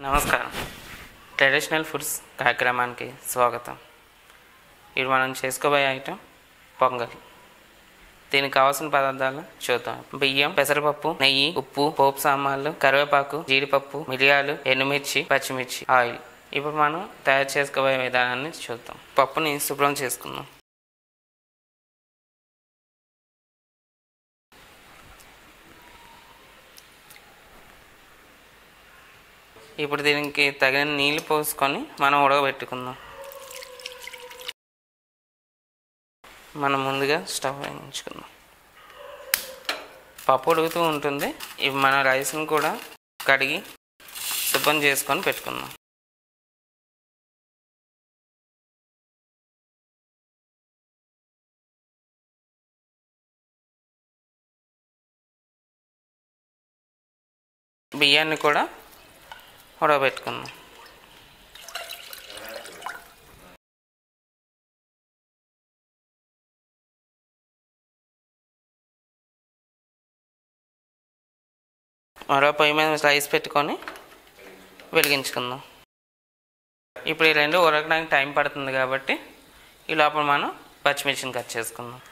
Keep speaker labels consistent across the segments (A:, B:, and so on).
A: నమస్కారం. Traditional foods కార్యక్రమానికి స్వాగతం. ఇప్పుడు మనం చేసుకోబోయే ఐటెం పొంగల్. దీనికి కావాల్సిన పదార్థాలు చూద్దాం. బియ్యం, పెసరపప్పు, నెయ్యి, ఉప్పు, పోపు సామాన్లు, కరివేపాకు, జీడిపప్పు, మిరియాలు, ఎండుమిర్చి, పచ్చిమిర్చి, ఆయిల్. ఇప్పుడు మనం తయారు చేసుకోబోయే విధానాన్ని చూద్దాం. పప్పుని శుభ్రం చేసుకుందాం. ఇప్పుడు దీనికి తగిన నీళ్ళు పోసుకొని మనం ఉడకబెట్టుకుందాం. మనం ముందుగా స్టవ్ వేయించుకుందాం. పప్పు ఉడుకుతూ ఉంటుంది. ఇవి మన రైస్ని కూడా కడిగి శుభ్రం చేసుకొని పెట్టుకుందాం. బియ్యాన్ని కూడా ఉడకబెట్టుకుందాం. మరో పొయ్యి మీద రైస్ పెట్టుకొని వెలిగించుకుందాం. ఇప్పుడు ఈ రెండు ఉడకడానికి టైం పడుతుంది కాబట్టి ఈ లోపల మనం పచ్చిమిర్చిని కట్ చేసుకుందాం.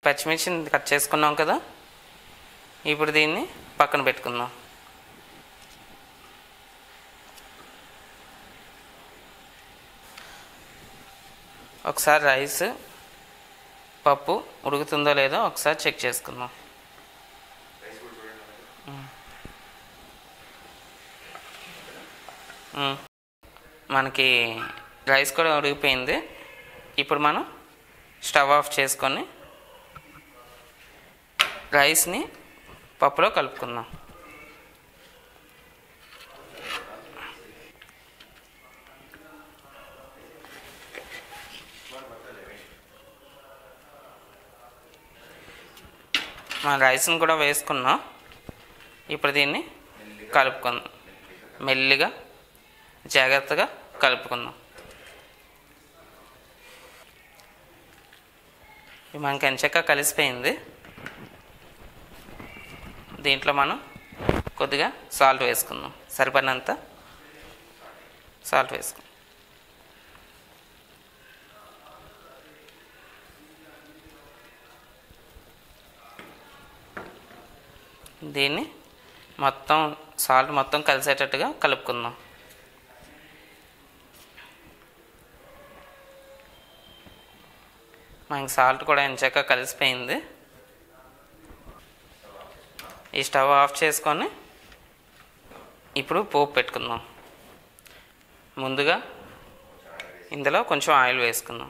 A: పచ్చిమిర్చిని కట్ చేసుకున్నాం కదా, ఇప్పుడు దీన్ని పక్కన పెట్టుకుందాం. ఒకసారి రైస్ పప్పు ఉడుకుతుందో లేదో ఒకసారి చెక్ చేసుకుందాం. మనకి రైస్ కూడా ఉడికిపోయింది. ఇప్పుడు మనం స్టవ్ ఆఫ్ చేసుకొని రైస్ని పప్పులో కలుపుకుందాం. మన రైస్ని కూడా వేసుకున్నాం. ఇప్పుడు దీన్ని కలుపుకుందాం. మెల్లిగా జాగ్రత్తగా కలుపుకుందాం. మనకి ఎంచక్క కలిసిపోయింది. దీంట్లో మనం కొద్దిగా సాల్ట్ వేసుకుందాం. సరిపడినంత సాల్ట్ వేసుకుందాం. దీన్ని మొత్తం సాల్ట్ మొత్తం కలిసేటట్టుగా కలుపుకుందాం. మనకి సాల్ట్ కూడా ఎంచక్క కలిసిపోయింది. ఈ స్టవ్ ఆఫ్ చేసుకొని ఇప్పుడు పోపు పెట్టుకుందాం. ముందుగా ఇందులో కొంచెం ఆయిల్ వేసుకుందాం.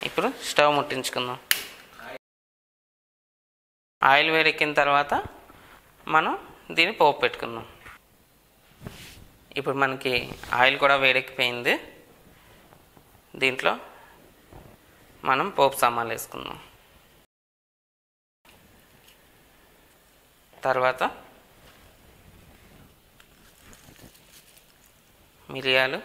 A: ఇప్పుడు స్టవ్ ముట్టించుకుందాం. ఆయిల్ వేడెక్కిన తర్వాత మనం దీన్ని పోపు పెట్టుకుందాం. ఇప్పుడు మనకి ఆయిల్ కూడా వేడెక్కిపోయింది. దీంట్లో మనం పోపు సామాన్లు వేసుకుందాం. తర్వాత మిరియాలు,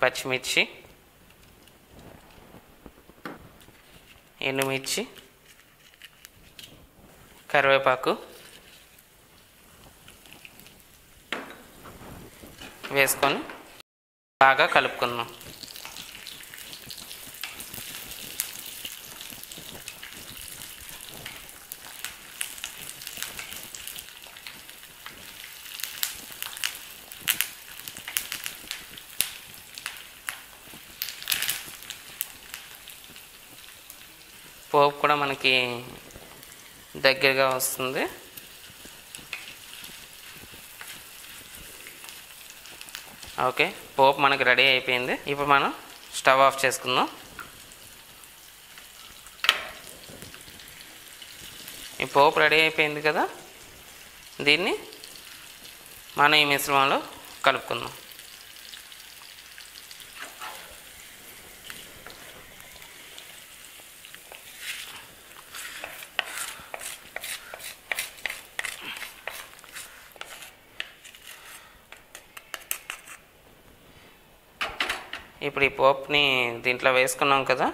A: పచ్చిమిర్చి, ఎండుమిర్చి, కరివేపాకు వేసుకొని బాగా కలుపుకుందాం. పోపు కూడా మనకి దగ్గరగా వస్తుంది. ఓకే, పోపు మనకి రెడీ అయిపోయింది. ఇప్పుడు మనం స్టవ్ ఆఫ్ చేసుకుందాం. ఈ పోపు రెడీ అయిపోయింది కదా, దీన్ని మనం ఈ మిశ్రమంలో కలుపుకుందాం. ఇప్పుడు ఈ పోపుని దీంట్లో వేసుకున్నాం కదా,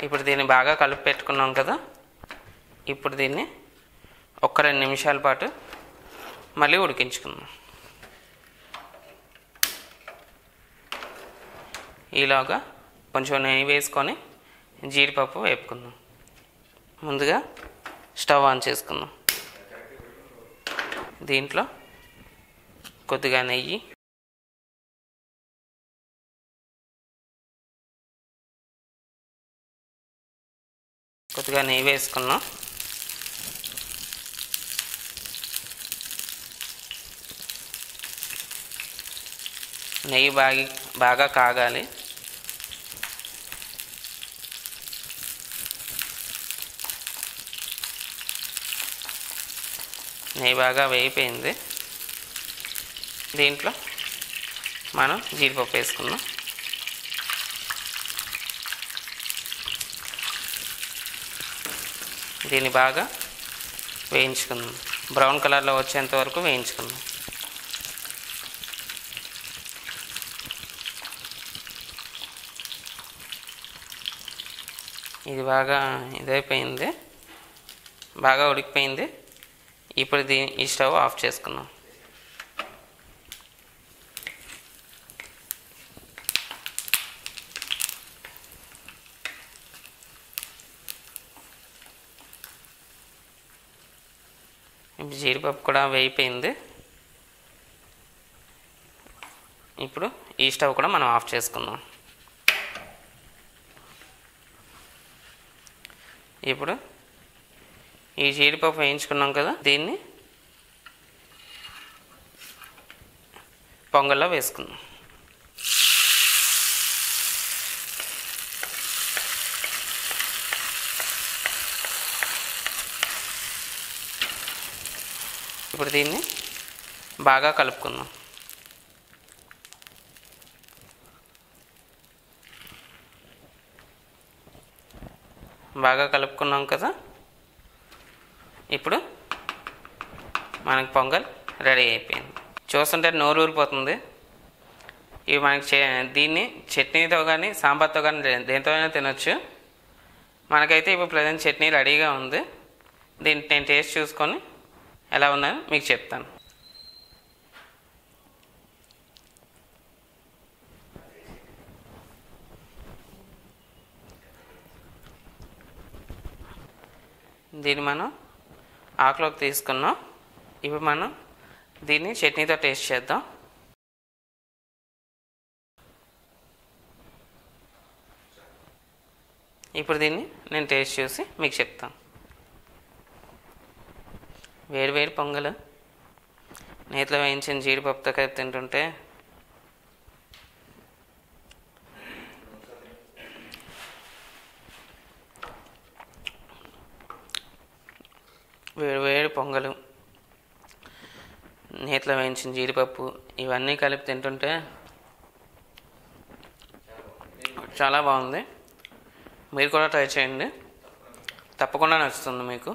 A: ఇప్పుడు దీన్ని బాగా కలిపి పెట్టుకున్నాం కదా. ఇప్పుడు దీన్ని ఒక 2 నిమిషాల పాటు మళ్ళీ ఉడికించుకుందాం. ఈలోగా కొంచెం నెయ్యి వేసుకొని జీడిపప్పు వేపుకుందాం. ముందుగా స్టవ్ ఆన్ చేసుకుందాం. దీంట్లో కొద్దిగా నెయ్యి, వేసుకున్నాం. నెయ్యి బాగా కాగాలి. నెయ్యి బాగా వేగిపోయింది. దీంట్లో మనం జీడిపప్పు వేసుకుందాం. దీన్ని బాగా వేయించుకుందాం. బ్రౌన్ కలర్లో వచ్చేంత వరకు వేయించుకుందాం. ఇది బాగా ఇదైపోయింది, బాగా ఉడికిపోయింది. ఇప్పుడు ఈ స్టవ్ ఆఫ్ చేసుకుందాం. జీడిపప్పు కూడా వేగిపోయింది. ఇప్పుడు ఈ స్టవ్ కూడా మనం ఆఫ్ చేసుకుందాం. ఇప్పుడు ఈ జీడిపప్పు వేయించుకున్నాం కదా, దీన్ని పొంగల్లో వేసుకుందాం. ఇప్పుడు దీన్ని బాగా కలుపుకుందాం. బాగా కలుపుకున్నాం కదా. ఇప్పుడు మనకి పొంగల్ రెడీ అయిపోయింది. చూస్తుంటే నోరు ఊరిపోతుంది. ఇవి మనకి దీన్ని చట్నీతో కానీ సాంబార్తో కానీ దేంతో అయినా తినొచ్చు. మనకైతే ఇప్పుడు ప్రజెంట్ చట్నీ రెడీగా ఉంది. దీన్ని నేను టేస్ట్ చూసుకొని ఎలా ఉందని మీకు చెప్తాను. దీన్ని మనం ఆకులోకి తీసుకున్నాం. ఇప్పుడు మనం దీన్ని చట్నీతో టేస్ట్ చేద్దాం. ఇప్పుడు దీన్ని నేను టేస్ట్ చూసి మీకు చెప్తాను. వేడి పొంగల్ నేతిలో వేయించిన జీడిపప్పుతో కలిపి తింటుంటే వేడి పొంగలు, నేతిలో వేయించిన జీడిపప్పు ఇవన్నీ కలిపి తింటుంటే చాలా బాగుంది. మీరు కూడా ట్రై చేయండి, తప్పకుండా నచ్చుతుంది మీకు.